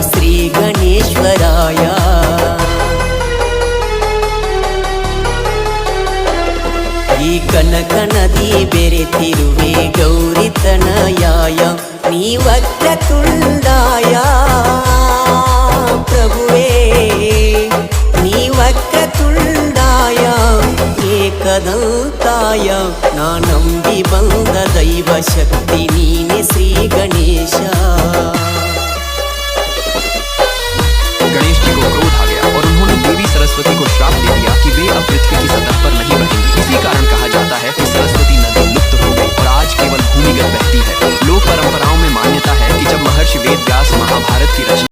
ಶ್ರೀ ಗಣೇಶ್ವರಾಯ. ಈ ಕನಕನದಿ ಬೆರೆತಿರುವೆ ಗೌರಿತನಯಾಯ, ನೀ ವಕ್ರತುಂಡಾಯ ಪ್ರಭುವೇ, ನೀ ವಕ್ರತುಂಡಾಯ ಏಕದಂತಾಯ. ನಾ ನಂಬಿ ಬಂದ ದೈವ ಶಕ್ತಿ ನೀನೆ ಶ್ರೀ ಗಣೇಶ.